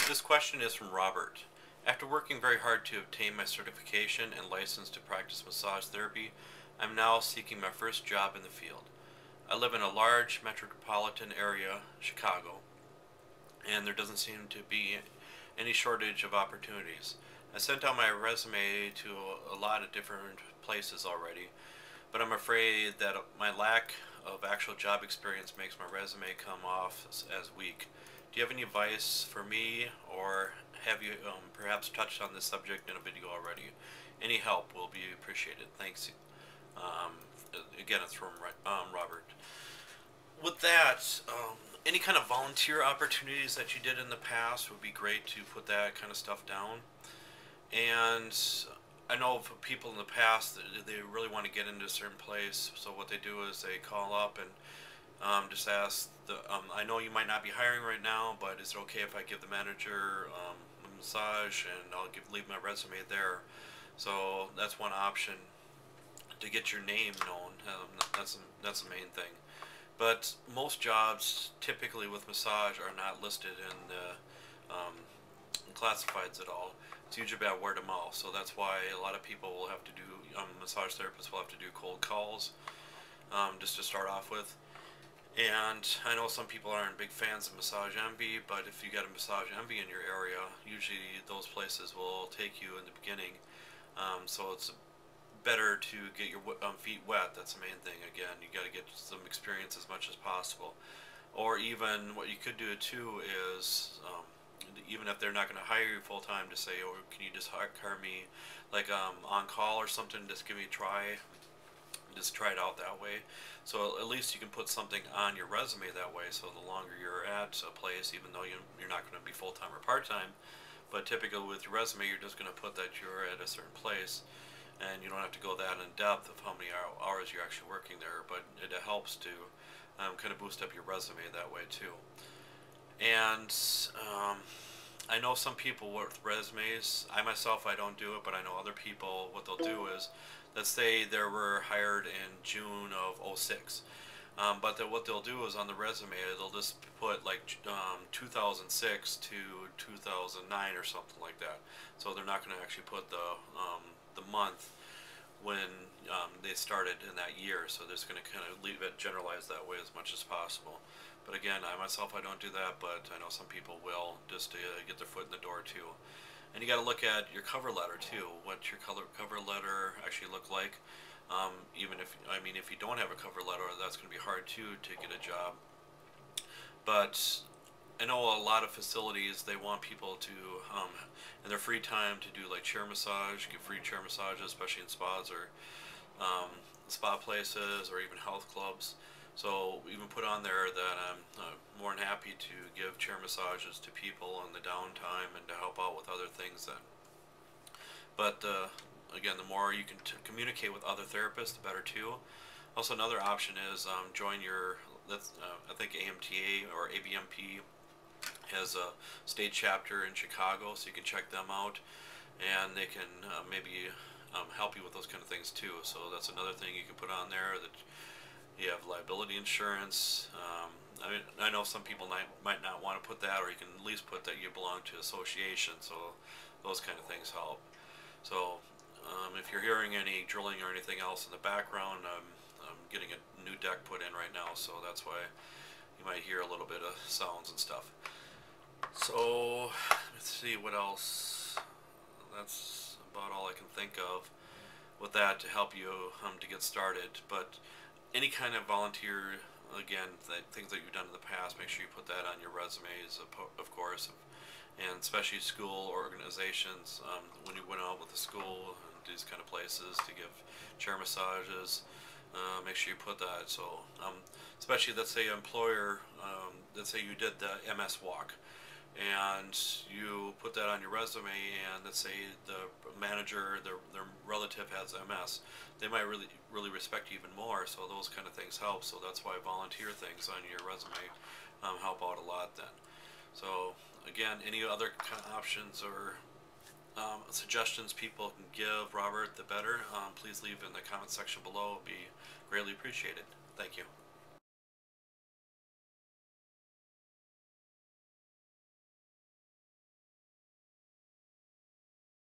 This question is from Robert. After working very hard to obtain my certification and license to practice massage therapy, I'm now seeking my first job in the field. I live in a large metropolitan area, Chicago, and there doesn't seem to be any shortage of opportunities. I sent out my resume to a lot of different places already, but I'm afraid that my lack of actual job experience makes my resume come off as weak. Do you have any advice for me, or have you perhaps touched on this subject in a video already? Any help will be appreciated. Thanks. Um, Again, it's from Robert. With that, any kind of volunteer opportunities that you did in the past would be great to put that kind of stuff down. And I know for people in the past that they really want to get into a certain place, so what they do is they call up and just ask I know you might not be hiring right now, but is it okay if I give the manager a massage and leave my resume there? So that's one option to get your name known. That's the main thing. But most jobs, typically with massage, are not listed in the classifieds at all. It's usually about word of mouth, so that's why a lot of people will have to do, massage therapists will have to do cold calls just to start off with. And I know some people aren't big fans of Massage Envy, but if you got a Massage Envy in your area, usually those places will take you in the beginning. So it's better to get your feet wet. That's the main thing. Again, you got to get some experience as much as possible. Or even what you could do too is, even if they're not going to hire you full time, to say, "Oh, can you just hire me like on call or something? Just give me a try." Just try it out that way. So at least you can put something on your resume that way, so the longer you're at a place, even though you're not going to be full-time or part-time, but typically with your resume you're just going to put that you're at a certain place, and you don't have to go that in depth of how many hours you're actually working there, but it helps to kind of boost up your resume that way too. And I know some people with resumes. I myself, I don't do it, but I know other people, what they'll do is, let's say they were hired in June of '06. But what they'll do is on the resume, they'll just put like 2006 to 2009 or something like that. So they're not going to actually put the month when they started in that year. So they're just going to kind of leave it generalized that way as much as possible. But again, I myself, I don't do that, but I know some people will, just to get their foot in the door too. And you got to look at your cover letter too. What your cover letter actually look like. Even if if you don't have a cover letter, that's going to be hard too to get a job. But I know a lot of facilities, they want people to in their free time to do like chair massage, give free chair massages, especially in spas or spa places or even health clubs. So even put on there that I'm more than happy to give chair massages to people in the downtime and to help out with other things then. But again, the more you can communicate with other therapists, the better too. Also, another option is join your, I think AMTA or ABMP has a state chapter in Chicago, so you can check them out, and they can maybe help you with those kind of things too. So that's another thing you can put on there, that you have liability insurance. I know some people might not want to put that, or you can at least put that you belong to an association, so those kind of things help. So if you're hearing any drilling or anything else in the background, I'm getting a new deck put in right now, so that's why you might hear a little bit of sounds and stuff. So let's see what else. That's about all I can think of with that to help you to get started. But any kind of volunteer, again, things that you've done in the past, make sure you put that on your resumes, of course, and especially school organizations. When you went out with the school and these kind of places to give chair massages, make sure you put that. So especially, let's say employer, let's say you did the MS walk, and you put that on your resume, and let's say the manager, their relative has MS, they might really respect you even more. So those kind of things help. So that's why volunteer things on your resume help out a lot then. So again, any other kind of options or suggestions people can give Robert, the better, please leave in the comment section below. It'd be greatly appreciated. Thank you.